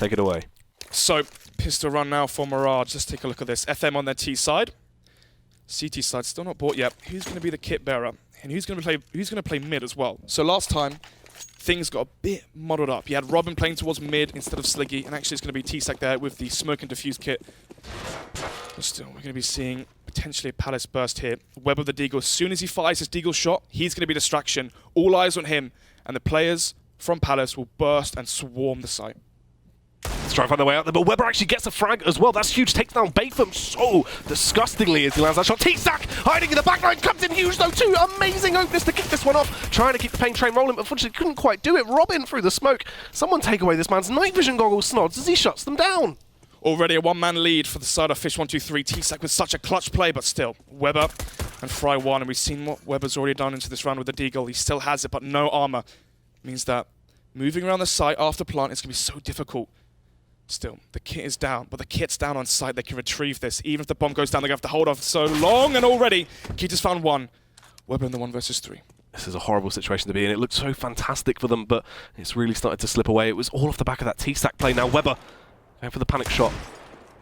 Take it away. So, pistol run now for Mirage. Let's take a look at this. FM on their T side. CT side still not bought yet. Who's going to be the kit bearer? And who's going to play mid as well? So last time, things got a bit muddled up. You had Robin playing towards mid instead of Sliggy, and actually it's going to be T-Sack there with the smoke and diffuse kit. But still, we're going to be seeing potentially a Palace burst here. Web of the Deagle, as soon as he fires his Deagle shot, he's going to be distraction. All eyes on him, and the players from Palace will burst and swarm the site. Let's try and find their way out there, but Weber actually gets a frag as well. That's huge. Takes down Batham so disgustingly as he lands that shot. T-Sack hiding in the back line, comes in huge though too. Amazing openness to kick this one off. Trying to keep the pain train rolling, but unfortunately couldn't quite do it. Robin through the smoke. Someone take away this man's night vision goggles snods as he shuts them down. Already a one-man lead for the side of Fish123. T-Sack with such a clutch play, but still, Weber and Fry won, and we've seen what Weber's already done into this round with the Deagle. He still has it, but no armor. Means that moving around the site after plant is going to be so difficult. Still, the kit is down, but the kit's down on site. They can retrieve this. Even if the bomb goes down, they're going to have to hold off so long, and already, Keita's found one. Weber in the 1 versus 3. This is a horrible situation to be in. It looked so fantastic for them, but it's really started to slip away. It was all off the back of that T-Sack play. Now Weber going for the panic shot.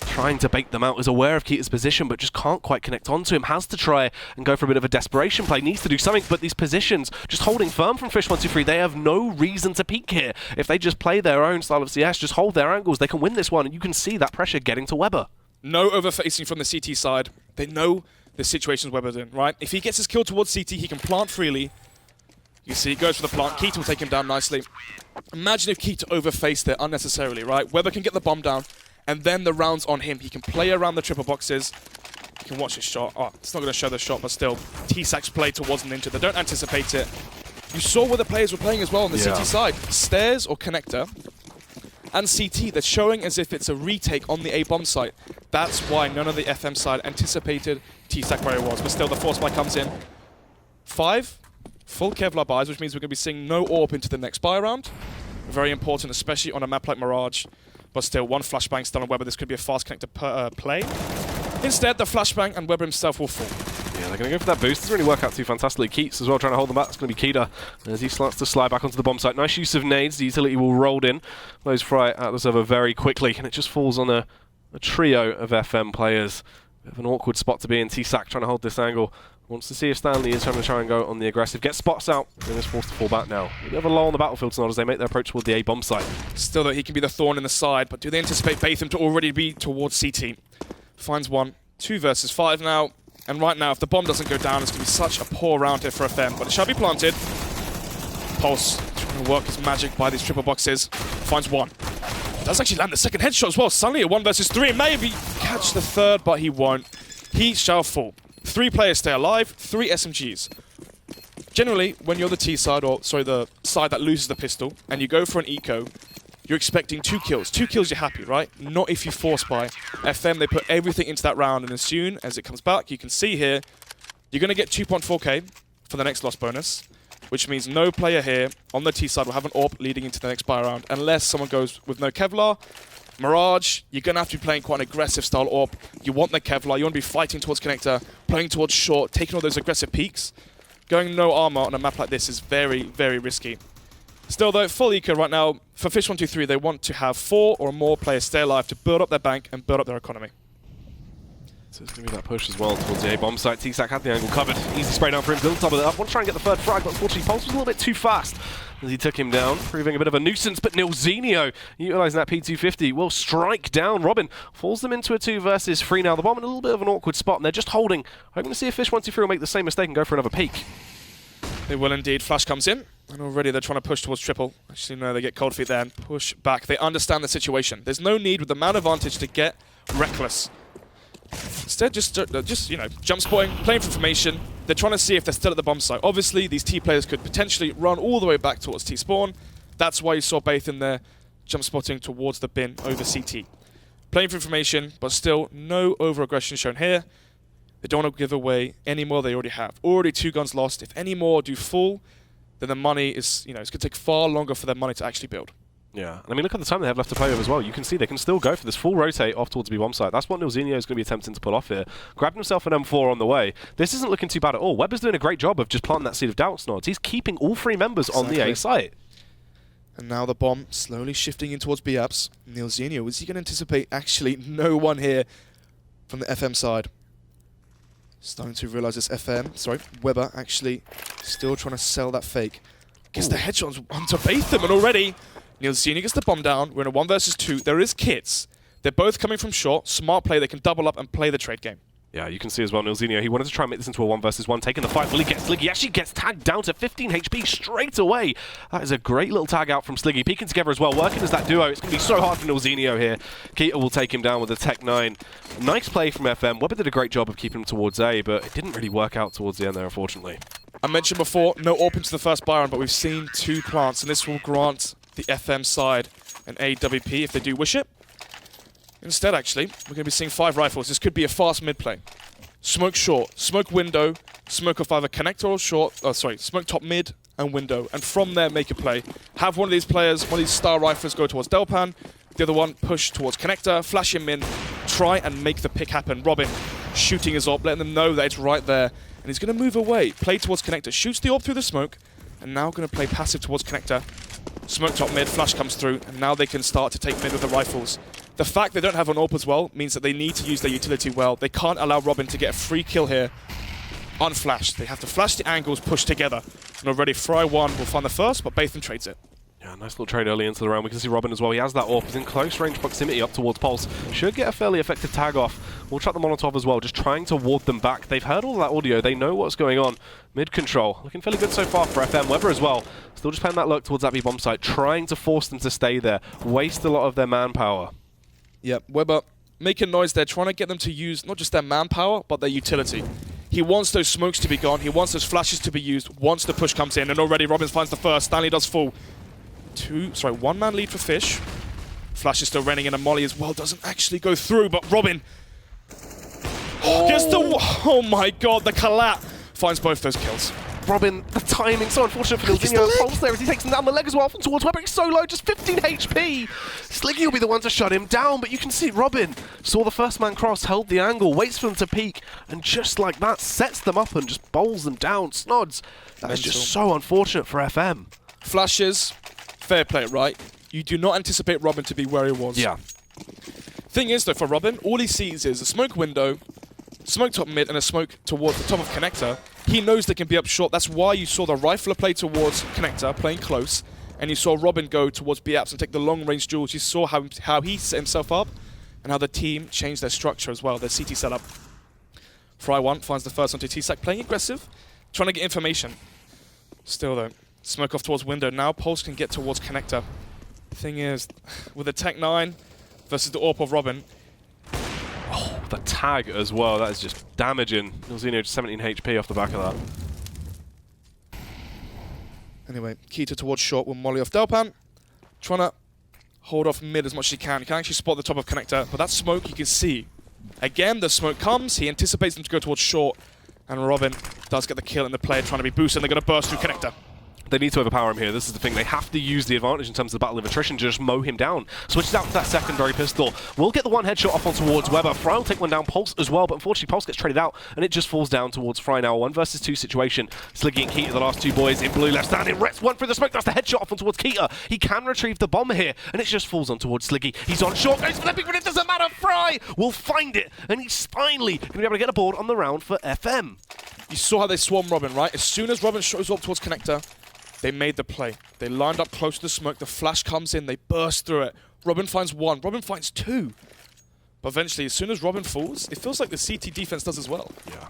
Trying to bait them out, is aware of Keita's position, but just can't quite connect onto him. Has to try and go for a bit of a desperation play. Needs to do something, but these positions, just holding firm from Fish123, they have no reason to peek here. If they just play their own style of CS, just hold their angles, they can win this one, and you can see that pressure getting to Weber. No overfacing from the CT side. They know the situations Weber's in, right? If he gets his kill towards CT, he can plant freely. You see, he goes for the plant. Keita will take him down nicely. Imagine if Keita overfaced there unnecessarily, right? Weber can get the bomb down, and then the round's on him. He can play around the triple boxes. You can watch his shot. Oh, it's not going to show the shot, but still, T-Sack's play towards an ninja. They don't anticipate it. You saw where the players were playing as well on the CT side. Stairs or connector. And CT, they're showing as if it's a retake on the A-bomb site. That's why none of the FM side anticipated T-Sack where it was. But still, the force buy comes in. 5 full Kevlar buys, which means we're going to be seeing no AWP into the next buy round. Very important, especially on a map like Mirage. But still, 1 flashbang still on Weber. This could be a fast connector play. Instead, the flashbang and Weber himself will fall. Yeah, they're going to go for that boost. Doesn't really work out too fantastically. Keats as well trying to hold them back. It's going to be Keita as he starts to slide back onto the bomb site. Nice use of nades. The utility will roll in. Blows Fry out the server very quickly, and it just falls on a trio of FM players. Bit of an awkward spot to be in. T-Sack trying to hold this angle. Wants to see if Stanley is trying to go on the aggressive. Gets spots out, and is forced to fall back now. A bit of a lull on the battlefield tonight as they make their approach toward the A-bomb site. Still though, he can be the thorn in the side, but do they anticipate Batham to already be towards CT? Finds 1. 2 versus 5 now. And right now, if the bomb doesn't go down, it's going to be such a poor round here for FM. But it shall be planted. Pulse trying to work his magic by these triple boxes. Finds 1. Does actually land the second headshot as well. Suddenly a 1 versus 3. Maybe catch the third, but he won't. He shall fall. 3 players stay alive, 3 SMGs. Generally, when you're the T side, or sorry, the side that loses the pistol, and you go for an eco, you're expecting 2 kills. 2 kills, you're happy, right? Not if you force buy. FM, they put everything into that round, and as soon as it comes back, you can see here, you're going to get 2.4k for the next loss bonus, which means no player here on the T side will have an AWP leading into the next buy round, unless someone goes with no Kevlar. Mirage, you're going to have to be playing quite an aggressive style AWP. You want the Kevlar, you want to be fighting towards connector, playing towards short, taking all those aggressive peaks. Going no armor on a map like this is very, very risky. Still though, full eco right now, for Fish123, they want to have 4 or more players stay alive to build up their bank and build up their economy. So it's going to be that push as well towards the A-bomb site. T-Sack had the angle covered. Easy spray down for him, build top of it up. Want to try and get the third frag, but unfortunately Pulse was a little bit too fast as he took him down, proving a bit of a nuisance. But Nilzinho, utilising that P250, will strike down Robin. Falls them into a 2 versus 3 now. The bomb in a little bit of an awkward spot, and they're just holding. Hoping to see if Fish123 will make the same mistake and go for another peek. They will indeed. Flash comes in, and already they're trying to push towards triple. Actually, no, they get cold feet there and push back. They understand the situation. There's no need with the man advantage to get reckless. Instead, just you know, jump spotting, playing for information. They're trying to see if they're still at the bomb site. Obviously, these T players could potentially run all the way back towards T spawn. That's why you saw Batham there, jump spotting towards the bin over CT. Playing for information, but still no over-aggression shown here. They don't want to give away any more they already have. Already 2 guns lost. If any more do full, then the money is, you know, it's going to take far longer for their money to actually build. Yeah, and I mean, look at the time they have left to play with as well. You can see they can still go for this full rotate off towards the B-bomb site. That's what Nilzinho is going to be attempting to pull off here. Grabbed himself an M4 on the way. This isn't looking too bad at all. Weber's doing a great job of just planting that seed of doubt, Snods. He's keeping all 3 members on the A site. And now the bomb slowly shifting in towards B-Apps. Nilzinho, is he going to anticipate actually no one here from the FM side? Starting to realize this Weber actually still trying to sell that fake. Gets the headshot onto Batham, and already Nilzinho gets the bomb down. We're in a 1 versus 2. There is kits. They're both coming from short. Smart play. They can double up and play the trade game. Yeah, you can see as well, Nilzinho, he wanted to try and make this into a 1 versus 1, taking the fight. Will he get Sliggy? He actually gets tagged down to 15 HP straight away. That is a great little tag out from Sliggy. Peeking together as well, working as that duo. It's going to be so hard for Nilzinho here. Keita will take him down with a Tech 9. Nice play from FM. Weber did a great job of keeping him towards A, but it didn't really work out towards the end there, unfortunately. I mentioned before, no AWP into the first Byron, but we've seen 2 plants, and this will grant the FM side an AWP if they do wish it. Instead, actually, we're going to be seeing 5 rifles. This could be a fast mid play. Smoke short, smoke window, smoke off either connector or short, smoke top mid and window, and from there make a play. Have one of these players, one of these star riflers go towards Delpan, the other one push towards connector, flash him in, try and make the pick happen. Robin shooting his AWP, letting them know that it's right there, and he's going to move away, play towards connector, shoots the AWP through the smoke, and now going to play passive towards connector. Smoke top mid, flash comes through, and now they can start to take mid with the rifles. The fact they don't have an AWP as well means that they need to use their utility well. They can't allow Robin to get a free kill here unflashed. They have to flash the angles, push together. And already Fry1 will find the first, but Batham trades it. Yeah, nice little trade early into the round. We can see Robin as well. He has that AWP. He's in close range proximity up towards Pulse. Should get a fairly effective tag off. We'll chuck the Molotov as well, just trying to ward them back. They've heard all that audio. They know what's going on. Mid control. Looking fairly good so far for FM. Weber as well. Still just playing that lurk towards that B bomb site, trying to force them to stay there. Waste a lot of their manpower. Yep, Weber making noise there, trying to get them to use not just their manpower, but their utility. He wants those smokes to be gone. He wants those flashes to be used once the push comes in. And already Robbins finds the first. Stanley does fall. 1-man lead for Fish. Flash is still running in, and Molly as well doesn't actually go through, but Robin gets the... Oh my god, the collapse finds both those kills. Robin, the timing so unfortunate for Nilzinho. Pulse there as he takes him down the leg as well from towards Weber. He's so low, just 15 HP. Sliggy will be the one to shut him down, but you can see Robin saw the first man cross, held the angle, waits for them to peek, and just like that, sets them up and just bowls them down. Snods. That is just so unfortunate for FM. Flashes, fair play, right? You do not anticipate Robin to be where he was. Yeah. Thing is, though, for Robin, all he sees is a smoke window, smoke top mid, and a smoke towards the top of connector. He knows they can be up short. That's why you saw the rifler play towards connector, playing close, and you saw Robin go towards B-Apps and take the long-range duels. You saw how he set himself up and how the team changed their structure as well, their CT setup. Fry1 finds the first onto T-Sac, playing aggressive, trying to get information. Still, though, smoke off towards window. Now Pulse can get towards connector. Thing is, with the Tech 9 versus the AWP of Robin, the tag as well, that is just damaging. Nilzinho just 17 HP off the back of that. Anyway, Keita towards short with Molly off Delpan. Trying to hold off mid as much as he can. He can actually spot the top of connector, but that smoke you can see. Again, the smoke comes, he anticipates them to go towards short, and Robin does get the kill in the play, trying to be boosted, and they're going to burst through connector. They need to overpower him here. This is the thing. They have to use the advantage in terms of the battle of attrition to just mow him down. Switches out to that secondary pistol. We'll get the one headshot off on towards Weber. Fry will take one down. Pulse as well, but unfortunately Pulse gets traded out, and it just falls down towards Fry now. 1 versus 2 situation. Sliggy and Keita, the last 2 boys in blue left standing. Rets one through the smoke. That's the headshot off on towards Keita. He can retrieve the bomb here, and it just falls on towards Sliggy. He's on short. Goes for the big one. It doesn't matter. Fry will find it, and he's finally going to be able to get a board on the round for FM. You saw how they swarm Robin, right? As soon as Robin shows up towards connector, they made the play. They lined up close to the smoke. The flash comes in. They burst through it. Robin finds 1. Robin finds 2. But eventually, as soon as Robin falls, it feels like the CT defense does as well. Yeah.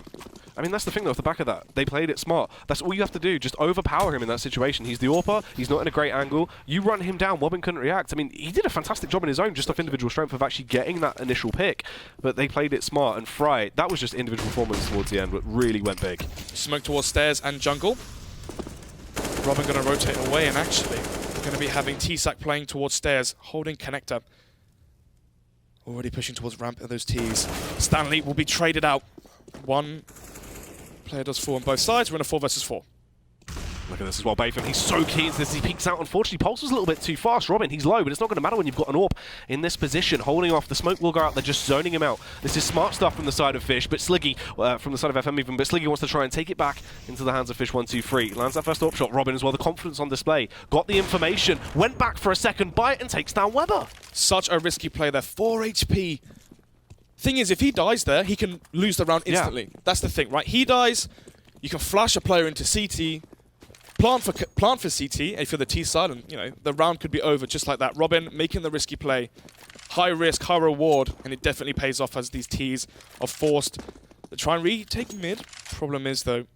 I mean, that's the thing, though, off the back of that. They played it smart. That's all you have to do. Just overpower him in that situation. He's the AWPer. He's not in a great angle. You run him down. Robin couldn't react. I mean, he did a fantastic job on his own, just off individual strength of actually getting that initial pick. But they played it smart. And Fry, that was just individual performance towards the end, but really went big. Smoke towards stairs and jungle. Robin going to rotate away, and actually we're going to be having T-Sac playing towards stairs, holding connector. Already pushing towards ramp of those Ts. Stanley will be traded out. 1 player does fall on both sides. We're in a 4 versus 4. Looking Look at this as well, Batham. He's so keen into this. He peeks out. Unfortunately, Pulse was a little bit too fast. Robin, he's low, but it's not going to matter when you've got an AWP in this position. Holding off. The smoke will go out. They're just zoning him out. This is smart stuff from the side of Fish, but Sliggy, from the side of FM even, but Sliggy wants to try and take it back into the hands of Fish123. Lands that first AWP shot. Robin as well. The confidence on display. Got the information. Went back for a second bite and takes down Weber. Such a risky play there. 4 HP. Thing is, if he dies there, he can lose the round instantly. Yeah. That's the thing, right? He dies, you can flash a player into CT, plant for CT if you're the T side, and the round could be over just like that. Robin making the risky play, high risk, high reward, and it definitely pays off as these Ts are forced to try and retake mid. Problem is though,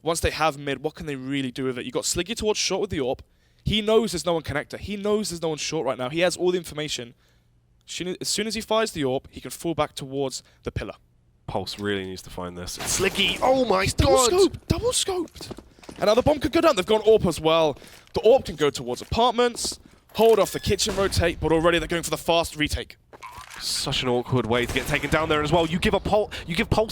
once they have mid, what can they really do with it? You got Sliggy towards short with the AWP. He knows there's no one connector. He knows there's no one short right now. He has all the information. As soon as he fires the AWP, he can fall back towards the pillar. Pulse really needs to find this. Sliggy, oh my god! Double scoped. And now the bomb could go down. They've gone AWP as well. The AWP can go towards apartments, hold off the kitchen rotate, but already they're going for the fast retake. Such an awkward way to get taken down there as well. You give Pulse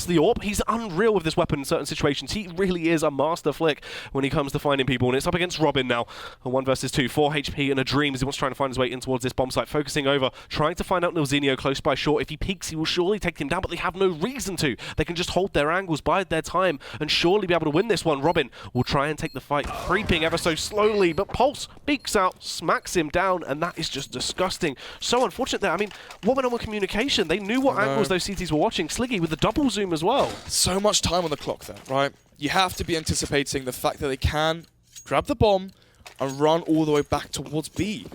the AWP. He's unreal with this weapon in certain situations. He really is a master flick when he comes to finding people. And it's up against Robin now. A 1 versus 2. 4 HP and a dream as he wants to try and find his way in towards this bomb site. Focusing over, trying to find out Nilzinho close by short. If he peeks, he will surely take him down, but they have no reason to. They can just hold their angles, bide their time, and surely be able to win this one. Robin will try and take the fight, creeping ever so slowly, but Pulse peeks out, smacks him down, and that is just disgusting. So unfortunate there. I mean, what went on with communication? They knew what angles those CTs were watching. Sliggy with the double zoom as well. So much time on the clock there, right? You have to be anticipating the fact that they can grab the bomb and run all the way back towards B.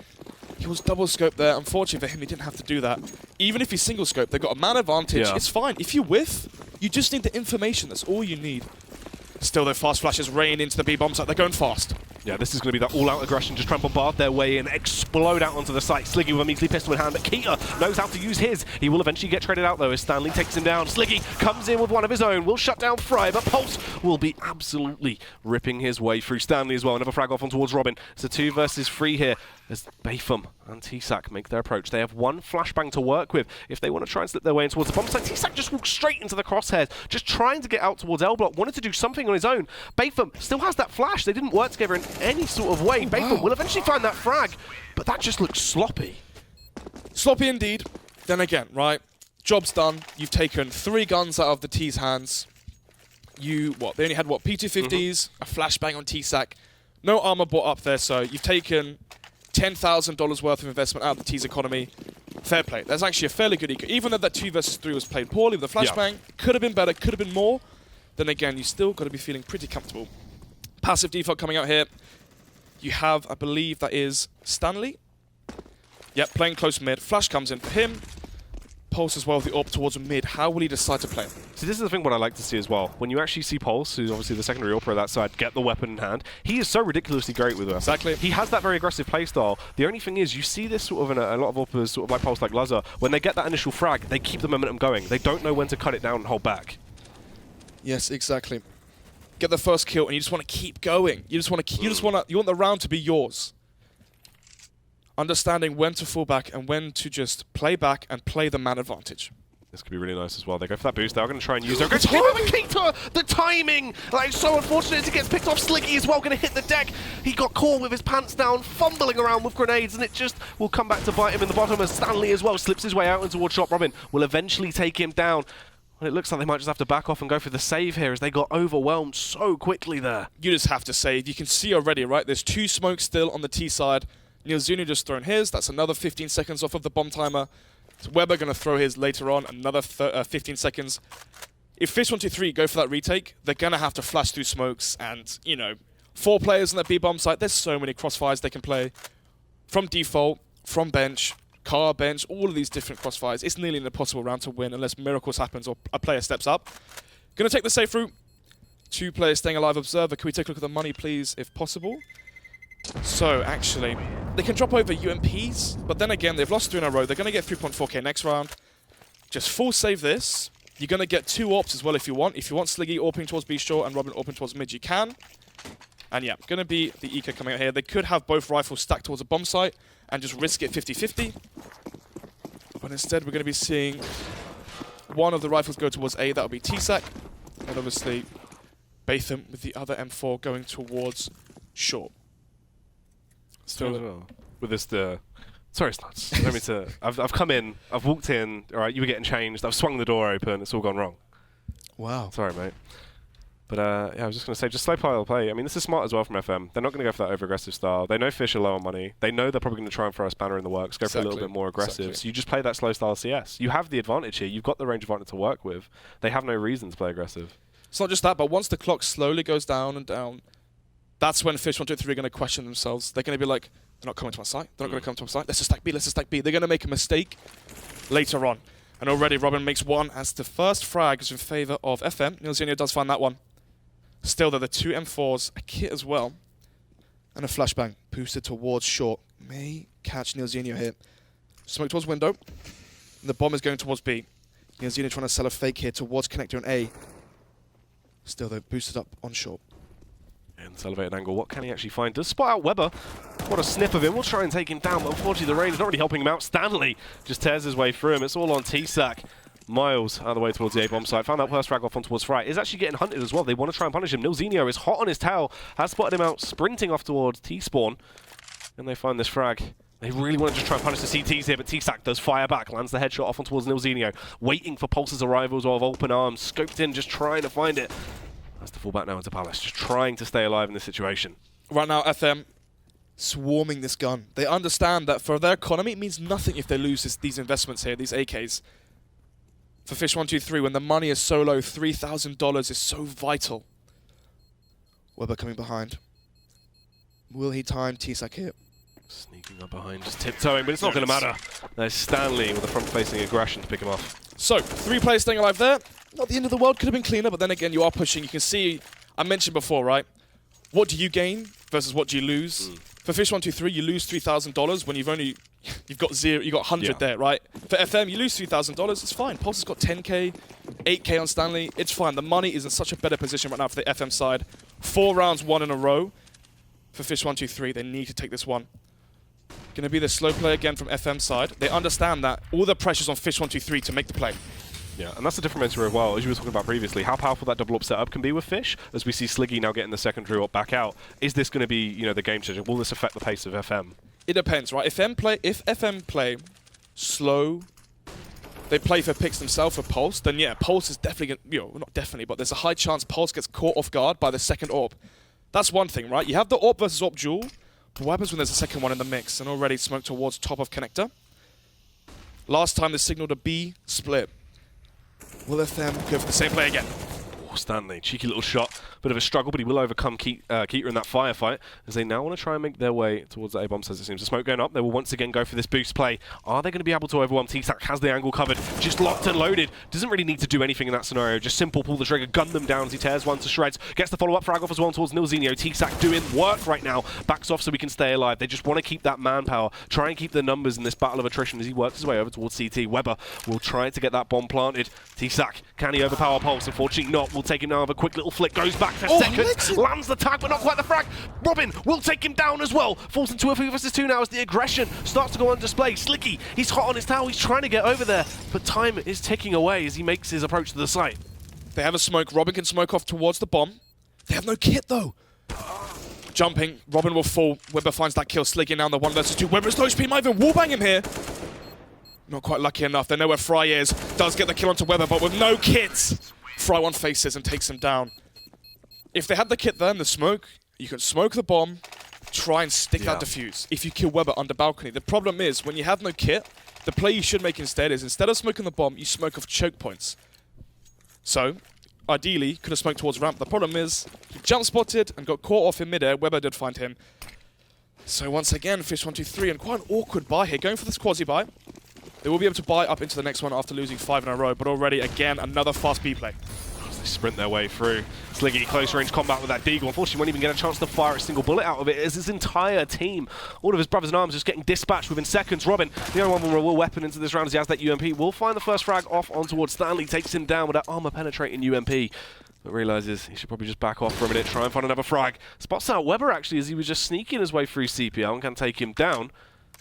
He was double scoped there. Unfortunately for him, he didn't have to do that. Even if he's single scoped, they've got a man advantage. Yeah. It's fine. If you whiff, you just need the information. That's all you need. Still, though, fast flashes rain into the B bomb site. They're going fast. Yeah, this is going to be that all-out aggression, just try and bombard their way in, explode out onto the site. Sliggy with a measly pistol in hand, but Keita knows how to use his. He will eventually get traded out, though, as Stanley takes him down. Sliggy comes in with one of his own, will shut down Fry, but Pulse will be absolutely ripping his way through Stanley as well. Another frag off on towards Robin. It's a 2 versus 3 here, as Batham and T-Sac make their approach. They have one flashbang to work with if they want to try and slip their way in towards the bomb site. T-Sac just walks straight into the crosshairs, just trying to get out towards L-Block, wanted to do something on his own. Batham still has that flash. They didn't work together in any sort of way. Batham will eventually find that frag, but that just looks sloppy. Sloppy indeed. Then again, right? Job's done. You've taken 3 guns out of the T's hands. They only had, P250s, a flashbang on T-Sac. No armor bought up there, so you've taken $10,000 worth of investment out of the T's economy. Fair play. That's actually a fairly good eco. Even though that 2 versus 3 was played poorly with the flashbang, could have been better, could have been more. Then again, you still got to be feeling pretty comfortable. Passive default coming out here. You have, I believe that is Stanley. Yep, playing close mid. Flash comes in for him. Pulse as well with the AWP towards mid. How will he decide to play? So this is the thing what I like to see as well. When you actually see Pulse, who's obviously the secondary AWPer at that side, get the weapon in hand, he is so ridiculously great with her. Exactly. He has that very aggressive playstyle. The only thing is, you see this sort of in a lot of AWPers, sort of like Pulse, like Lazar, when they get that initial frag, they keep the momentum going. They don't know when to cut it down and hold back. Yes, exactly. Get the first kill, and you just want to keep going. You want the round to be yours. Understanding when to fall back and when to just play back and play the man advantage. This could be really nice as well. They go for that boost. They're going to try and use it. The timing! Like, so unfortunate as he gets picked off. Sliggy as well, going to hit the deck. He got caught with his pants down, fumbling around with grenades, and it just will come back to bite him in the bottom as Stanley as well slips his way out and towards shot. Robin will eventually take him down. And it looks like they might just have to back off and go for the save here as they got overwhelmed so quickly there. You just have to save. You can see already, right? There's 2 smokes still on the T side. Nilzinho just thrown his. That's another 15 seconds off of the bomb timer. So Weber going to throw his later on, another 15 seconds. If Fish123 go for that retake, they're going to have to flash through smokes. And, 4 players on that B-bomb site. There's so many crossfires they can play. From default, from bench, car bench, all of these different crossfires. It's nearly an impossible round to win unless miracles happens or a player steps up. Going to take the safe route. 2 players staying alive. Observer, can we take a look at the money, please, if possible? So, actually, they can drop over UMPs, but then again, they've lost 3 in a row. They're going to get 3.4k next round. Just full save this. You're going to get 2 AWPs as well if you want. If you want Sliggy AWPing towards B short and Robin AWPing towards mid, you can. And yeah, going to be the eco coming out here. They could have both rifles stacked towards a bomb site and just risk it 50-50. But instead, we're going to be seeing one of the rifles go towards A. That will be T-Sac. And obviously, Batham with the other M4 going towards short. Still as well. With this, sorry, Sluts. Let me to. I've come in. I've walked in. All right, you were getting changed. I've swung the door open. It's all gone wrong. Wow. Sorry, mate. But yeah, I was just going to say, just slow play. I mean, this is smart as well from FM. They're not going to go for that over-aggressive style. They know Fish are low on money. They know they're probably going to try and throw a spanner in the works, go for a little bit more aggressive. So you just play that slow style CS. You have the advantage here. You've got the range advantage to work with. They have no reason to play aggressive. It's not just that, but once the clock slowly goes down and down, that's when Fish123 are going to question themselves. They're going to be like, they're not coming to my site. They're not going to come to my site. Let's just stack B. Let's just stack B. They're going to make a mistake later on. And already Robin makes one as the first frag is in favor of FM. Nilzinho does find that one. Still, there are 2 M4s, a kit as well, and a flashbang boosted towards short. May catch Nilzinho here. Smoke towards window. And the bomb is going towards B. Nilzinho trying to sell a fake here towards connector and A. Still, though, boosted up on short. And this elevated angle, what can he actually find? Does spot out Weber. What a snip of him. We'll try and take him down, but unfortunately the rain is not really helping him out. Stanley just tears his way through him. It's all on T-Sack. Miles out of the way towards the A-bomb site. Found that first frag off on towards Fry. Is actually getting hunted as well. They want to try and punish him. Nilzinho is hot on his tail. Has spotted him out, sprinting off towards T-spawn. And they find this frag. They really want to just try and punish the CTs here, but T-Sack does fire back. Lands the headshot off on towards Nilzinho. Waiting for Pulse's arrival as well of open arms. Scoped in, just trying to find it. That's the fullback now into Palace, just trying to stay alive in this situation. Right now, FM swarming this gun. They understand that for their economy, it means nothing if they lose these investments here, these AKs. For Fish123, when the money is so low, $3,000 is so vital. Weber coming behind. Will he time T-Sack here? Sneaking up behind, just tiptoeing, but it's not going to matter. There's Stanley with a front-facing aggression to pick him off. So, 3 players staying alive there. Not the end of the world, could have been cleaner, but then again, you are pushing. You can see, I mentioned before, right? What do you gain versus what do you lose? For Fish123, you lose $3,000 when you've got 0, you got 100 there, right? For FM, you lose $3,000, it's fine. Pulse has got 10k, 8k on Stanley, it's fine. The money is in such a better position right now for the FM side. 4 rounds, 1 in a row. For Fish123, they need to take this one. Going to be the slow play again from FM side. They understand that all the pressure's on Fish123 to make the play. Yeah, and that's the differentiator as well, as you were talking about previously, how powerful that double up setup can be with Fish, as we see Sliggy now getting the secondary up back out. Is this going to be, you know, the game changer? Will this affect the pace of FM? It depends, right? If FM play slow, they play for picks themselves for Pulse, then yeah, Pulse is definitely, not definitely, but there's a high chance Pulse gets caught off guard by the second AWP. That's one thing, right? You have the AWP versus AWP duel, but what happens when there's a second one in the mix and already smoked towards top of connector? Last time they signaled a B split. Will FM go for the same play again? Oh, Stanley, cheeky little shot. Bit of a struggle, but he will overcome Keita in that firefight, as they now want to try and make their way towards the A-bomb, as it seems. The smoke going up, they will once again go for this boost play. Are they going to be able to overwhelm? T-Sack has the angle covered, just locked and loaded. Doesn't really need to do anything in that scenario, just simple pull the trigger, gun them down as he tears one to shreds. Gets the follow-up frag off as well towards Nilzinho. T-Sack doing work right now, backs off so we can stay alive. They just want to keep that manpower, try and keep the numbers in this battle of attrition as he works his way over towards CT. Weber will try to get that bomb planted. T-Sack, can he overpower Pulse? Unfortunately not. We'll take him now with a quick little flick, goes back for seconds, lands the tag, but not quite the frag. Robin will take him down as well. Falls into a 2 versus 2 now as the aggression starts to go on display. Slicky, he's hot on his tail, he's trying to get over there, but time is ticking away as he makes his approach to the site. They have a smoke. Robin can smoke off towards the bomb. They have no kit though. Jumping, Robin will fall. Weber finds that kill, Slicky now in the 1 versus 2. Weber is low HP, might even wallbang him here. Not quite lucky enough. They know where Fry is. Does get the kill onto Weber, but with no kits. Fry one faces and takes him down. If they had the kit there and the smoke, you can smoke the bomb, try and stick that defuse. If you kill Weber under balcony. The problem is, when you have no kit, the play you should make instead is, instead of smoking the bomb, you smoke off choke points. So, ideally, could have smoked towards ramp. The problem is, he jump spotted and got caught off in midair. Weber did find him. So once again, Fish123, and quite an awkward buy here. Going for this quasi-buy. They will be able to buy up into the next one after losing 5 in a row, but already, again, another fast B play. They sprint their way through. Sliggy, close range combat with that Deagle. Unfortunately, won't even get a chance to fire a single bullet out of it as his entire team, all of his brothers in arms, just getting dispatched within seconds. Robin, the only one with a real weapon into this round as he has that UMP, will find the first frag off on towards Stanley, takes him down with that armor-penetrating UMP, but realises he should probably just back off for a minute, try and find another frag. Spots out Weber, actually, as he was just sneaking his way through CPL and can take him down.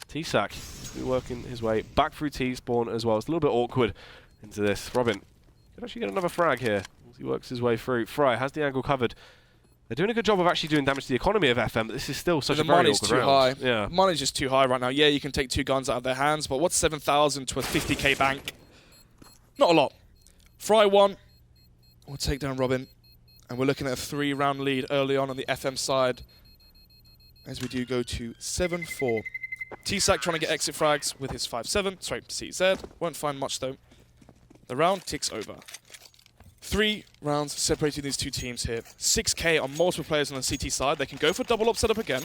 T-Sack working his way back through T-spawn as well. It's a little bit awkward into this. Robin could actually get another frag here as he works his way through. Fry has the angle covered. They're doing a good job of actually doing damage to the economy of FM, but this is still such a very money's awkward too round. high. Yeah. Money's just too high right now. Yeah, you can take 2 guns out of their hands, but what's 7,000 to a 50k bank? Not a lot. Fry 1 will take down Robin, and we're looking at a 3-round lead early on the FM side as we do go to 7-4. T-Sack trying to get exit frags with his 5-7. Sorry, CZ. Won't find much though. The round ticks over. 3 rounds separating these 2 teams here. 6k on multiple players on the CT side. They can go for double up setup again.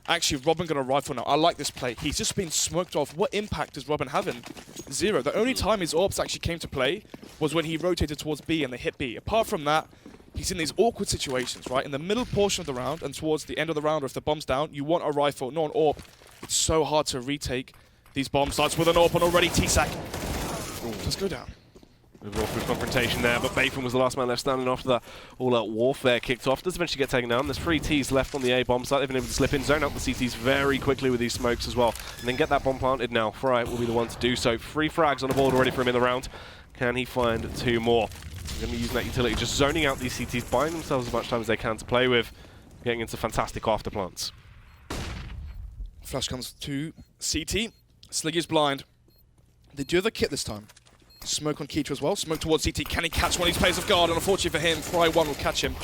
Actually, Robin got a rifle now. I like this play. He's just been smoked off. What impact does Robin have in? 0. The only time his orbs actually came to play was when he rotated towards B and they hit B. Apart from that, he's in these awkward situations, right? In the middle portion of the round and towards the end of the round, or if the bomb's down, you want a rifle, not an AWP. It's so hard to retake these bomb sites with an AWP, and already T-Sack. Let's go down. Moving off with confrontation there, but Batham was the last man left standing after that all-out warfare kicked off. Does eventually get taken down. There's 3 Ts left on the A bomb site. They've been able to slip in, zone out the CTs very quickly with these smokes as well, and then get that bomb planted now. Fry will be the one to do so. 3 frags on the board already for him in the round. Can he find 2 more? They're going to be using that utility, just zoning out these CTs, buying themselves as much time as they can to play with, getting into fantastic after plants. Flash comes to CT. Sliggy's blind. They do have a kit this time. Smoke on Keitra as well. Smoke towards CT. Can he catch one of these players off guard? And unfortunately for him, Fry 1 will catch him.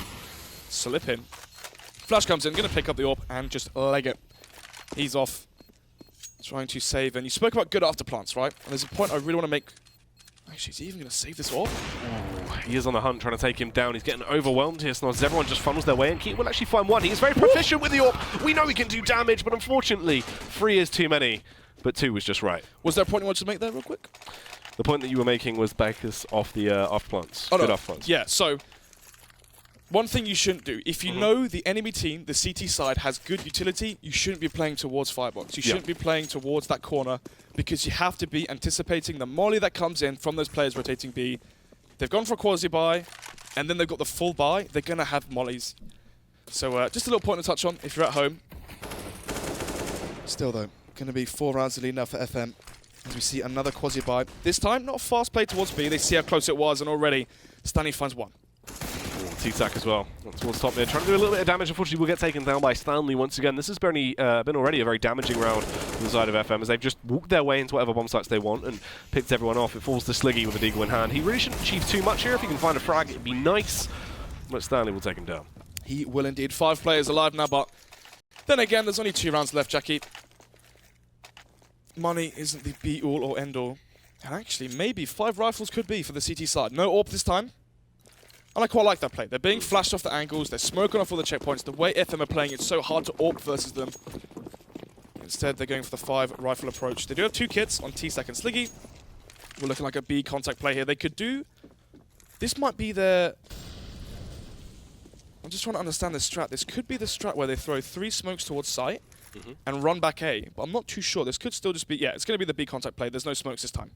Slip in. Flash comes in, going to pick up the AWP and just leg it. He's off. Trying to save. And you spoke about good after plants, right? And there's a point I really want to make. Actually, is he even going to save this AWP? He is on the hunt, trying to take him down. He's getting overwhelmed here, Snoz. Everyone just funnels their way, and Keita will actually find 1. He is very proficient with the AWP. We know he can do damage, but unfortunately, 3 is too many. But 2 was just right. Was there a point you wanted to make there real quick? The point that you were making was Baker's off the off plants. Oh, good no. off plants. Yeah, so one thing you shouldn't do, if you know the enemy team, the CT side, has good utility, you shouldn't be playing towards firebox. You shouldn't be playing towards that corner because you have to be anticipating the molly that comes in from those players rotating B. They've gone for a quasi buy, and then they've got the full buy. They're going to have mollies. So just a little point to touch on if you're at home. Still, though, going to be 4 rounds to lead now for FM. As we see another quasi buy. This time, not a fast play towards B. They see how close it was, and already Stanley finds 1. T-Sack as well. Towards top there, trying to do a little bit of damage. Unfortunately, will get taken down by Stanley once again. This has been already a very damaging round on the side of FM, as they've just walked their way into whatever bomb sites they want and picked everyone off. It falls to Sliggy with a deagle in hand. He really shouldn't achieve too much here. If he can find a frag, it'd be nice. But Stanley will take him down. He will indeed. 5 players alive now, but then again, there's only 2 rounds left, Jackie. Money isn't the be-all or end-all. And actually, maybe 5 rifles could be for the CT side. No AWP this time. And I quite like that play. They're being flashed off the angles. They're smoking off all the checkpoints. The way FM are playing, it's so hard to AWP versus them. Instead, they're going for the 5 rifle approach. They do have 2 kits on T-Sack and Sliggy. We're looking like a B contact play here. They could do... This might be their... I'm just trying to understand this strat. This could be the strat where they throw 3 smokes towards site and run back A. But I'm not too sure. This could still just be... Yeah, it's going to be the B contact play. There's no smokes this time.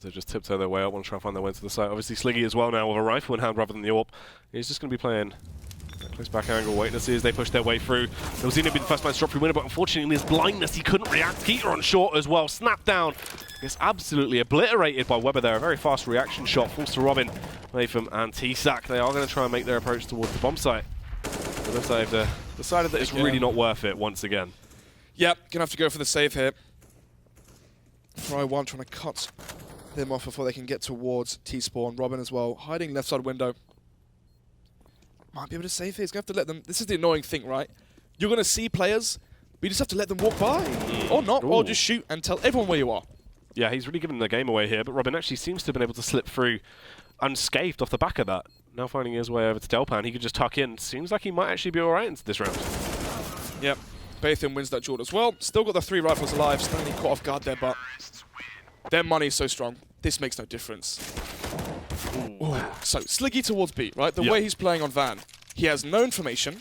They just tiptoe their way up, want to try and find their way to the site. Obviously, Sliggy as well now with a rifle in hand rather than the AWP. He's just going to be playing close back angle, waiting to see as they push their way through. Elzino be the first man to drop through winner, but unfortunately in his blindness, he couldn't react. Keita on short as well, snapped down. Gets absolutely obliterated by Weber there. A very fast reaction shot, falls to Robin, Latham and T-Sack. They are going to try and make their approach towards the bomb site. But looks like they've decided that it's really not worth it once again. Yep, going to have to go for the save here. Fry 1 trying to cut them off before they can get towards T-spawn. Robin as well, hiding left side window. Might be able to save it. He's going to have to let them... This is the annoying thing, right? You're going to see players, but you just have to let them walk by. Or not, or just shoot and tell everyone where you are. Yeah, he's really giving the game away here, but Robin actually seems to have been able to slip through unscathed off the back of that. Now finding his way over to Delpan, he could just tuck in. Seems like he might actually be alright into this round. Yep, Batham wins that duel as well. Still got the 3 rifles alive. Stanley caught off guard there, but their money is so strong. This makes no difference. Ooh. So, Sliggy towards B, right? The way he's playing on Van. He has no information.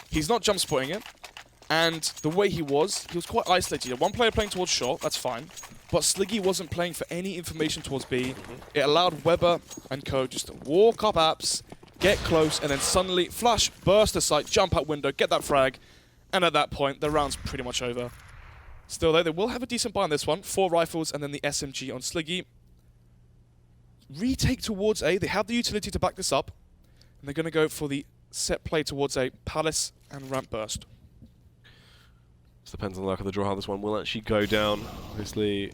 He's not jump spotting it. And the way he was quite isolated. One player playing towards short, that's fine. But Sliggy wasn't playing for any information towards B. It allowed Weber and co just to walk up apps, get close, and then suddenly flash, burst the site, jump out window, get that frag. And at that point, the round's pretty much over. Still though, they will have a decent buy on this one. 4 rifles and then the SMG on Sliggy. Retake towards A. They have the utility to back this up. And they're going to go for the set play towards a Palace and ramp burst. Just depends on the luck of the draw how this one will actually go down. Obviously,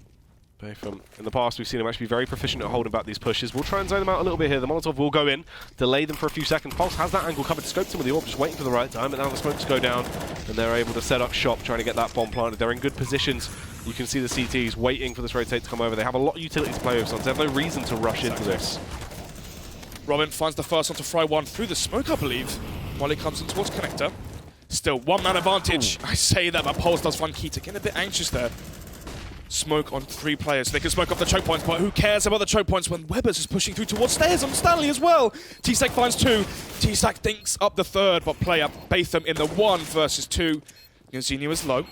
in the past, we've seen him actually be very proficient at holding back these pushes. We'll try and zone them out a little bit here. The Molotov will go in, delay them for a few seconds. Pulse has that angle covered, scoped him with the AWP, just waiting for the right time, but now the smokes go down, and they're able to set up shop, trying to get that bomb planted. They're in good positions. You can see the CTs waiting for this rotate to come over. They have a lot of utility to play with, so they have no reason to rush into this. Robin finds the first one to fry one through the smoke, I believe, while he comes in towards connector. Still, one-man advantage. Ooh. I say that, but Pulse does find Keita getting a bit anxious there. Smoke on 3 players. So they can smoke off the choke points, but who cares about the choke points when Weber's is pushing through towards stairs on Stanley as well. T-Stack finds 2. T-Stack thinks up the 3rd, but player Batham in the 1 versus 2. Nilzinho is low.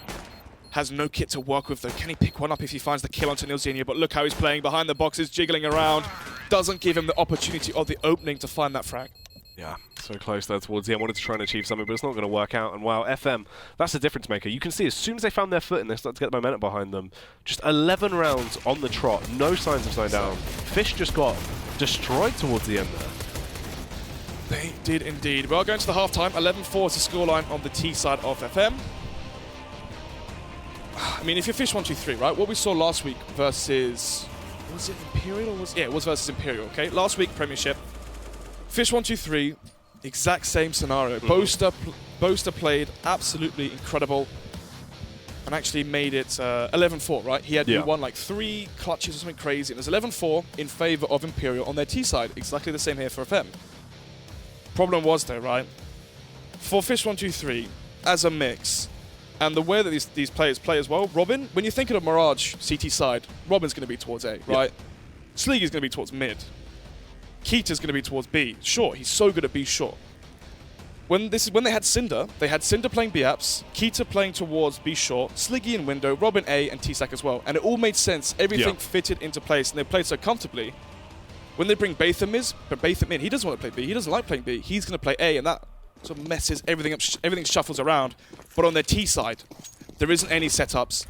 Has no kit to work with though. Can he pick one up if he finds the kill onto Nilzinho? But look how he's playing behind the boxes, jiggling around. Doesn't give him the opportunity or the opening to find that frag. Yeah, so close there towards the end. Wanted to try and achieve something, but it's not going to work out. And wow, FM, that's the difference maker. You can see as soon as they found their foot and they started to get the momentum behind them, just 11 rounds on the trot, no signs of slowing down. Fish just got destroyed towards the end there. They did indeed. Well, going to the half-time, 11-4 is the scoreline on the T side of FM. I mean, if you're Fish123, right, what we saw last week versus... Was it Imperial? Yeah, it was versus Imperial, okay? Last week, Premiership. Fish123, exact same scenario. Boaster played absolutely incredible and actually made it 11-4, right? He won like 3 clutches or something crazy. It was 11-4 in favor of Imperial on their T side. Exactly the same here for FM. Problem was though, right? For Fish123, as a mix, and the way that these players play as well, Robin, when you're thinking of Mirage CT side, Robin's going to be towards A, right? Sleegy's going to be towards mid. Keita's going to be towards B. Sure, he's so good at B short. When they had Cinder playing B apps, Keita playing towards B short, Sliggy in window, Robin A, and T-Sack as well. And it all made sense. Everything fitted into place, and they played so comfortably. When they bring Batham in, he doesn't want to play B. He doesn't like playing B. He's going to play A, and that sort of messes everything up. Everything shuffles around. But on their T side, there isn't any setups.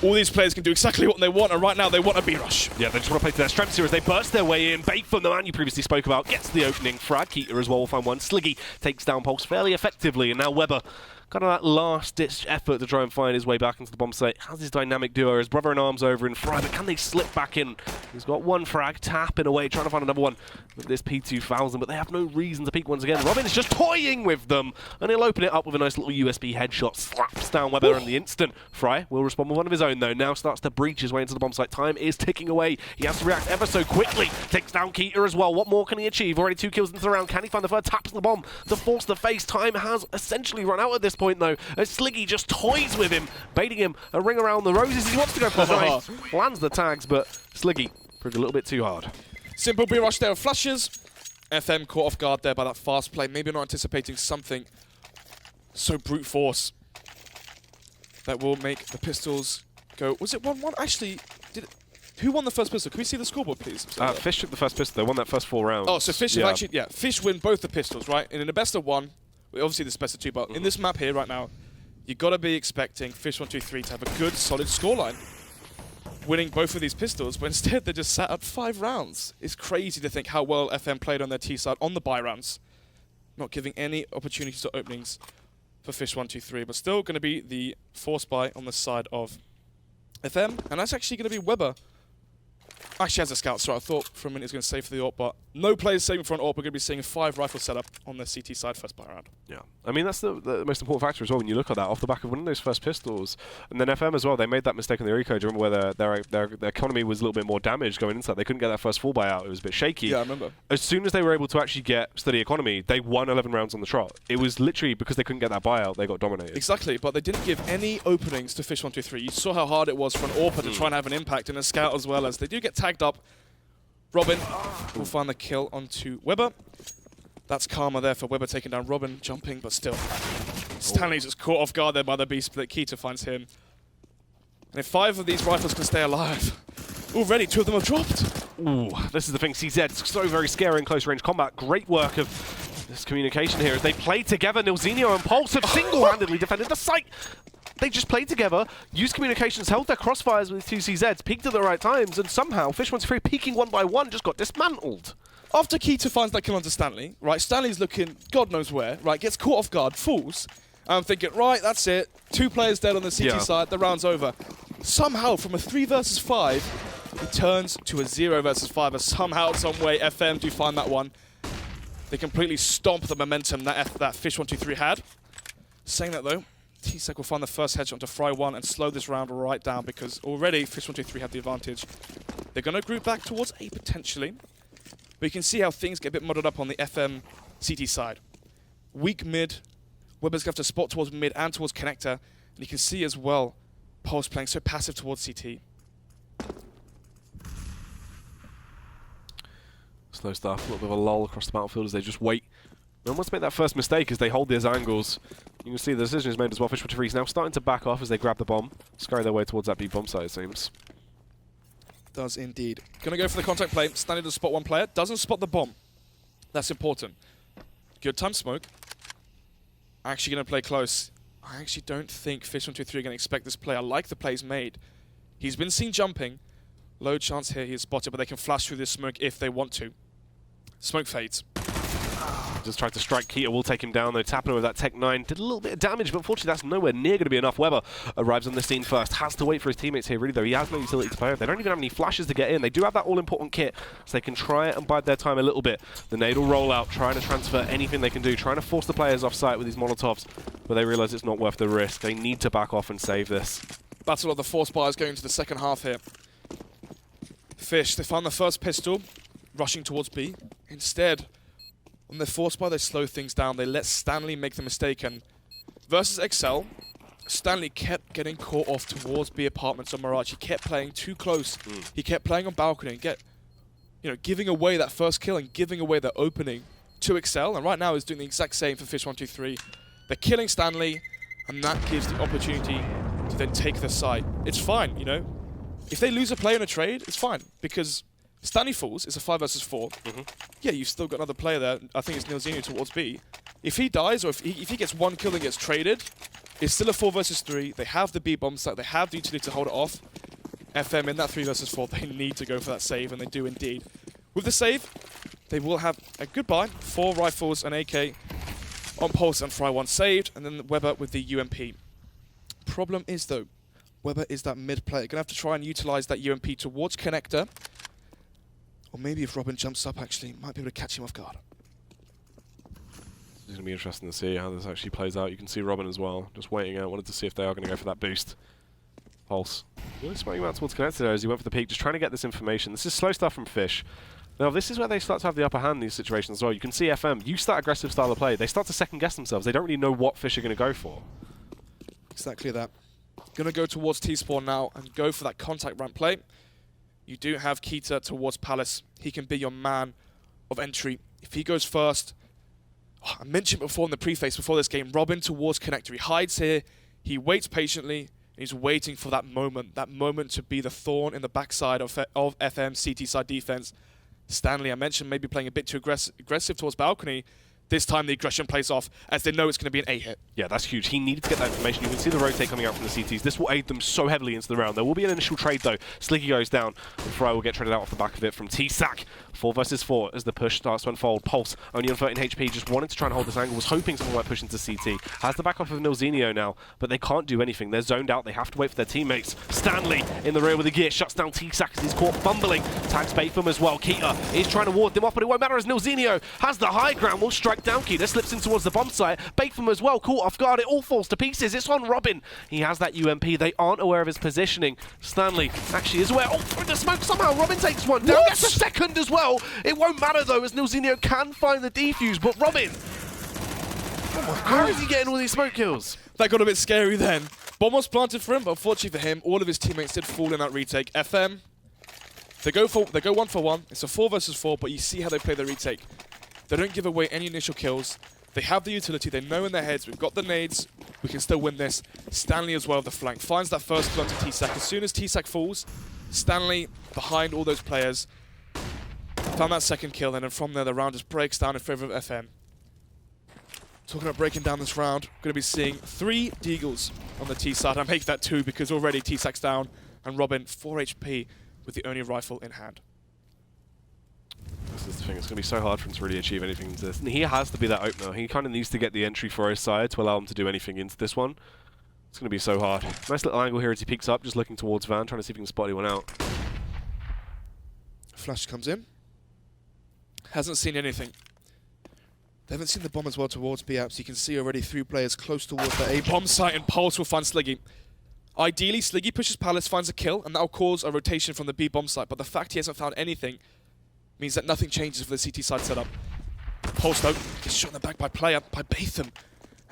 All these players can do exactly what they want, and right now they want a B-rush. Yeah, they just want to play to their strengths here as they burst their way in. Batham, the man you previously spoke about, gets the opening frag. Keita as well will find one. Sliggy takes down Pulse fairly effectively, and now Weber, kind of that last-ditch effort to try and find his way back into the bomb site. Has his dynamic duo, his brother-in-arms over in Fry, but can they slip back in? He's got one frag, tapping away, trying to find another one with this P2000, but they have no reason to peek once again. Robin is just toying with them, and he'll open it up with a nice little USB headshot. Slaps down Weber in the instant. Fry will respond with one of his own, though. Now starts to breach his way into the bomb site. Time is ticking away. He has to react ever so quickly. Takes down Keita as well. What more can he achieve? Already 2 kills into the round. Can he find the 3rd? Taps the bomb to force the face. Time has essentially run out at this point, though. Sliggy just toys with him, baiting him a ring around the roses. He wants to go for the knife. Lands the tags, but Sliggy proved a little bit too hard. Simple B-rush there with flushes. FM caught off guard there by that fast play. Maybe not anticipating something so brute force that will make the pistols go. Was it 1-1? Actually, who won the first pistol? Can we see the scoreboard, please? Fish took the first pistol. They won that first 4 rounds. Oh, so Fish have actually, Fish win both the pistols, right? And in a best of 1, obviously this is best of 2, but in this map here right now, you've got to be expecting Fish123 to have a good, solid scoreline, winning both of these pistols, but instead they just sat at 5 rounds. It's crazy to think how well FM played on their T side on the buy rounds, not giving any opportunities or openings for Fish123, but still going to be the force buy on the side of FM, and that's actually going to be Weber. Actually has a scout, so I thought for a minute he was going to save for the AWP, but no players saving for an AWP. We're going to be seeing a 5 rifle setup on the CT side first buy round. Yeah, I mean that's the most important factor as well when you look at that off the back of winning those first pistols. And then FM as well, they made that mistake in their eco. Do you remember where their economy was a little bit more damaged going into that? They couldn't get that first full buy out. It was a bit shaky. Yeah, I remember. As soon as they were able to actually get steady economy, they won 11 rounds on the trot. It was literally because they couldn't get that buyout, they got dominated. Exactly, but they didn't give any openings to Fish123. You saw how hard it was for an AWP to try and have an impact, and a scout as well, as they do get tagged up. Robin will find the kill onto Weber. That's karma there for Weber taking down Robin, jumping, but still. Stanley's just caught off guard there by the B-split. Keita finds him. And if 5 of these rifles can stay alive, already 2 of them have dropped. Ooh, this is the thing, CZ, it's so very scary in close range combat. Great work of this communication here as they play together. Nilzinho and Pulse have single-handedly defended the site. They just played together, used communications, held their crossfires with 2 CZs, peaked at the right times, and somehow Fish123 peaking 1 by 1 just got dismantled. After Keita finds that kill onto Stanley, right, Stanley's looking God knows where, right, gets caught off guard, falls, and I'm thinking, right, that's it. 2 players dead on the CT side, the round's over. Somehow, from a 3 versus 5, it turns to a 0 versus 5, and somehow, some way, FM do find that one. They completely stomp the momentum that Fish123 had. Saying that though, T-Sec will find the first headshot to Fry1 and slow this round right down because already Fish123 had the advantage. They're going to group back towards A potentially, but you can see how things get a bit muddled up on the FM CT side. Weak mid, Weber's going to have to spot towards mid and towards connector, and you can see as well, Pulse playing so passive towards CT. Slow stuff, a little bit of a lull across the battlefield as they just wait. No one wants to make that first mistake as they hold these angles. You can see the decision is made as well. Fish123 is now starting to back off as they grab the bomb. Scurry their way towards that B bomb site, it seems. Does indeed. Gonna go for the contact play. Standing to spot one player. Doesn't spot the bomb. That's important. Good time smoke. Actually gonna play close. I actually don't think Fish123 are gonna expect this play. I like the plays made. He's been seen jumping. Low chance here he is spotted, but they can flash through this smoke if they want to. Smoke fades. Just tried to strike. Keita will take him down though. Tapping with that Tech 9 did a little bit of damage, but unfortunately that's nowhere near going to be enough. Weber arrives on the scene first. Has to wait for his teammates here really though. He has no utility to play with. They don't even have any flashes to get in. They do have that all-important kit, so they can try and bide their time a little bit. The nade will roll out, trying to transfer anything they can do, trying to force the players off site with these Molotovs, but they realise it's not worth the risk. They need to back off and save this. Battle of the force bars going into the second half here. Fish, they found the first pistol, rushing towards B. Instead, on their force bar, they slow things down. They let Stanley make the mistake. And versus XL, Stanley kept getting caught off towards B apartments on Mirage. He kept playing too close. He kept playing on balcony and giving away that first kill and giving away the opening to XL. And right now, he's doing the exact same for Fish123. They're killing Stanley, and that gives the opportunity to then take the site. It's fine, you know. If they lose a play in a trade, it's fine because Stanley falls. It's a 5 versus 4. Yeah, you've still got another player there. I think it's Nilzinho towards B. If he dies or if he gets one kill and gets traded, it's still a 4 versus 3. They have the B bomb site. They have the utility to hold it off. FM in that 3 versus 4, they need to go for that save, and they do indeed. With the save, they will have a goodbye. 4 rifles and AK on Pulse and Fry1 saved, and then Weber with the UMP. Problem is though, Weber is that mid player. Gonna have to try and utilize that UMP towards connector. Or maybe if Robin jumps up, actually, might be able to catch him off guard. It's going to be interesting to see how this actually plays out. You can see Robin as well, just waiting out. Wanted to see if they are going to go for that boost. Pulse. Really smiling out towards connector there as he went for the peak, just trying to get this information. This is slow stuff from Fish. Now, this is where they start to have the upper hand in these situations as well. You can see FM use that aggressive style of play. They start to second-guess themselves. They don't really know what Fish are going to go for. Exactly that. Going to go towards T-Spawn now and go for that contact ramp play. You do have Keita towards Palace. He can be your man of entry. If he goes first, I mentioned before in the preface before this game, Robin towards connector. He hides here. He waits patiently. And he's waiting for that moment to be the thorn in the backside of FM CT side defense. Stanley, I mentioned maybe playing a bit too aggressive towards balcony. This time the aggression plays off as they know it's going to be an A hit. Yeah, that's huge. He needed to get that information. You can see the rotate coming out from the CTs. This will aid them so heavily into the round. There will be an initial trade though. Slicky goes down, and Fry will get traded out off the back of it from T-Sac. 4 versus 4 as the push starts to unfold. Pulse, only on 13 HP, just wanted to try and hold this angle, was hoping someone might push into CT. Has the back off of Nilzinho now, but they can't do anything. They're zoned out. They have to wait for their teammates. Stanley in the rear with a gear, shuts down T-Sac as he's caught fumbling. Tags Batham as well. Keita is trying to ward them off, but it won't matter as Nilzinho has the high ground, will strike down Keita, slips in towards the bomb site. Batham as well, caught off guard. It all falls to pieces. It's on Robin. He has that UMP. They aren't aware of his positioning. Stanley actually is aware. Oh, through the smoke somehow. Robin takes one down. Gets a second as well. It won't matter though as Nilzinho can find the defuse, but Robin, how is he getting all these smoke kills? That got a bit scary then. Bomb was planted for him, but unfortunately for him, all of his teammates did fall in that retake. FM, they go 1 for 1. It's a 4 versus 4, but you see how they play the retake. They don't give away any initial kills. They have the utility. They know in their heads, we've got the nades. We can still win this. Stanley as well, the flank. Finds that first kill onto T-Sac. As soon as T-Sac falls, Stanley behind all those players. Found that second kill, and then from there, the round just breaks down in favor of FM. Talking about breaking down this round, going to be seeing 3 Deagles on the T side. I make that 2 because already T-Sac's down, and Robin 4 HP with the only rifle in hand. This is the thing. It's going to be so hard for him to really achieve anything into this. And he has to be that opener. He kind of needs to get the entry for his side to allow him to do anything into this one. It's going to be so hard. Nice little angle here as he peeks up, just looking towards Van, trying to see if he can spot anyone out. Flash comes in. Hasn't seen anything. They haven't seen the bomb as well towards B apps. You can see already 3 players close towards the A bomb site, and Pulse will find Sliggy. Ideally, Sliggy pushes Palace, finds a kill, and that will cause a rotation from the B bomb site. But the fact he hasn't found anything means that nothing changes for the CT side setup. Pulse, though, gets shot in the back by Batham.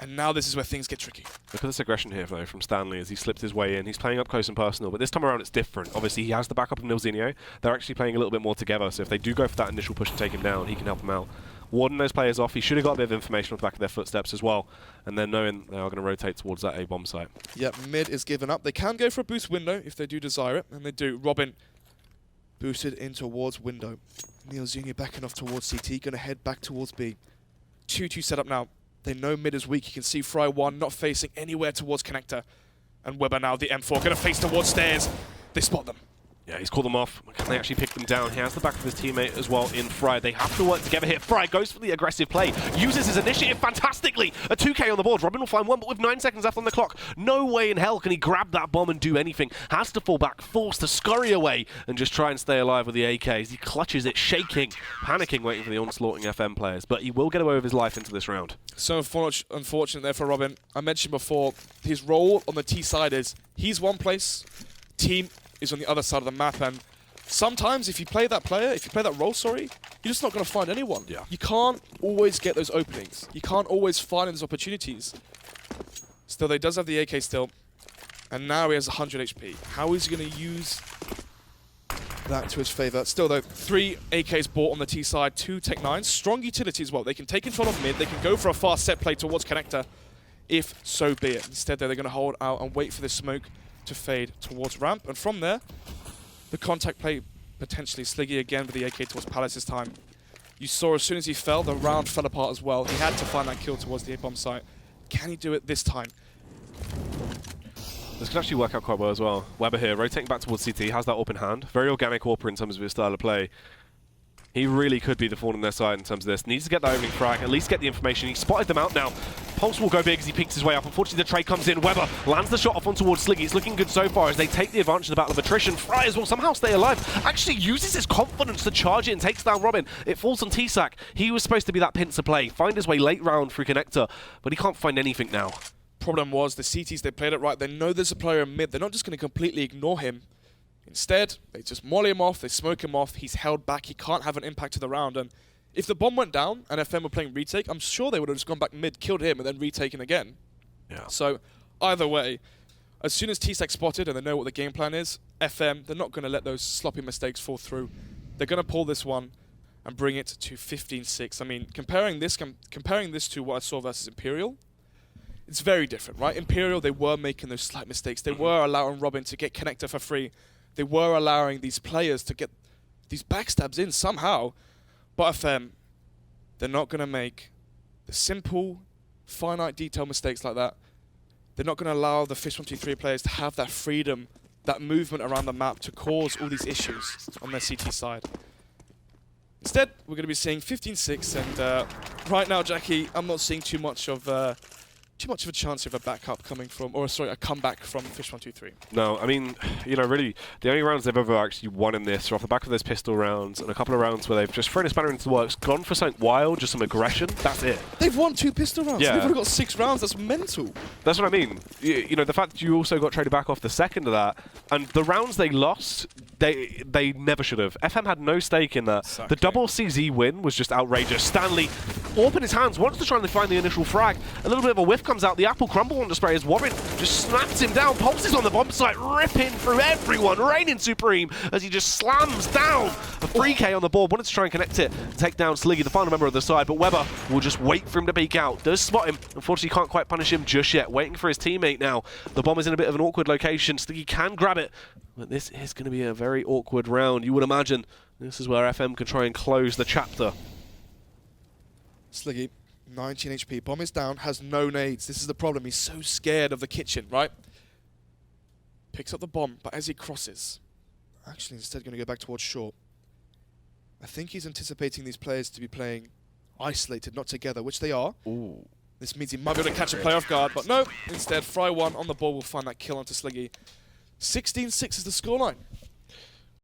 And now this is where things get tricky. Look at this aggression here, though, from Stanley as he slipped his way in. He's playing up close and personal, but this time around it's different. Obviously, he has the backup of Nilzinho. They're actually playing a little bit more together, so if they do go for that initial push to take him down, he can help them out. Warding those players off, he should have got a bit of information off the back of their footsteps as well, and then knowing they are going to rotate towards that A-bomb site. Yep, mid is given up. They can go for a boost window if they do desire it, and they do. Robin boosted in towards window. Nilzinho backing off towards CT, going to head back towards B. 2-2 setup now. They know mid is weak. You can see Fry 1 not facing anywhere towards connector. And Weber now, the M4, going to face towards stairs. They spot them. Yeah, he's called them off. Can they actually pick them down? He has the back of his teammate as well in Fry. They have to work together here. Fry goes for the aggressive play, uses his initiative fantastically. A 2K on the board. Robin will find one, but with 9 seconds left on the clock, no way in hell can he grab that bomb and do anything. Has to fall back, forced to scurry away and just try and stay alive with the AKs. He clutches it, shaking, panicking, waiting for the onslaughting FM players. But he will get away with his life into this round. So unfortunate there for Robin. I mentioned before, his role on the T side is he's one place, team is on the other side of the map, and sometimes if you play that role, you're just not going to find anyone. Yeah. You can't always get those openings. You can't always find those opportunities. Still, he does have the AK still, and now he has 100 HP. How is he going to use that to his favor? Still though, 3 AKs bought on the T side, 2 Tech 9s. Strong utility as well. They can take control of mid, they can go for a fast set play towards connector, if so be it. Instead though, they're going to hold out and wait for this smoke to fade towards ramp, and from there, the contact play potentially. Sliggy again with the AK towards Palace this time. You saw as soon as he fell, the round fell apart as well. He had to find that kill towards the A-bomb site. Can he do it this time? This could actually work out quite well as well. Weber here, rotating back towards CT, has that open hand. Very organic AWPer in terms of his style of play. He really could be the thorn in their side in terms of this. Needs to get that opening frag, at least get the information. He spotted them out now. Pulse will go big as he peeks his way up. Unfortunately, the trade comes in. Weber lands the shot off on towards Sliggy. It's looking good so far as they take the advantage in the battle of attrition. Fry as well somehow stay alive. Actually uses his confidence to charge it and takes down Robin. It falls on T-Sac. He was supposed to be that pincer play. Find his way late round through connector, but he can't find anything now. Problem was the CTs, they played it right. They know there's a player in mid. They're not just going to completely ignore him. Instead, they just molly him off, they smoke him off, he's held back, he can't have an impact to the round, and if the bomb went down and FM were playing retake, I'm sure they would have just gone back mid, killed him, and then retaken again. Yeah. So, either way, as soon as T-Sec spotted and they know what the game plan is, FM, they're not going to let those sloppy mistakes fall through. They're going to pull this one and bring it to 15-6. I mean, comparing this to what I saw versus Imperial, it's very different, right? Imperial, they were making those slight mistakes. They were allowing Robin to get connector for free. They were allowing these players to get these backstabs in somehow. But FM, they're not going to make the simple, finite detail mistakes like that. They're not going to allow the Fish123 players to have that freedom, that movement around the map to cause all these issues on their CT side. Instead, we're going to be seeing 15-6, and right now, Jackie, I'm not seeing too much of a chance of a backup coming from, or sorry, a comeback from Fish123. No, I mean, you know, really, the only rounds they've ever actually won in this are off the back of those pistol rounds and a couple of rounds where they've just thrown a spanner into the works, gone for something wild, just some aggression. That's it. They've won 2 pistol rounds. Yeah. They've only got 6 rounds. That's mental. That's what I mean. You know, the fact that you also got traded back off the second of that, and the rounds they lost, they never should have. FM had no stake in that. Exactly. The double CZ win was just outrageous. Stanley, open his hands, wants to try and find the initial frag. A little bit of a whiff comes out. The apple crumble on display as Warren just snaps him down. Pulse is on the bomb site, ripping through everyone, reigning supreme as he just slams down a 3K on the board. Wanted to try and connect it, take down Sliggy, the final member of the side, but Weber will just wait for him to peek out. Does spot him. Unfortunately, can't quite punish him just yet. Waiting for his teammate now. The bomb is in a bit of an awkward location. Sliggy can grab it, but this is going to be a very awkward round. You would imagine this is where FM can try and close the chapter. Sliggy, 19 HP. Bomb is down, has no nades. This is the problem. He's so scared of the kitchen, right? Picks up the bomb, but as he crosses, actually instead going to go back towards short. I think he's anticipating these players to be playing isolated, not together, which they are. Ooh. This means he might be able to catch a player off guard, but no. Instead, Fry1 on the ball will find that kill onto Sliggy. 16-6 is the scoreline.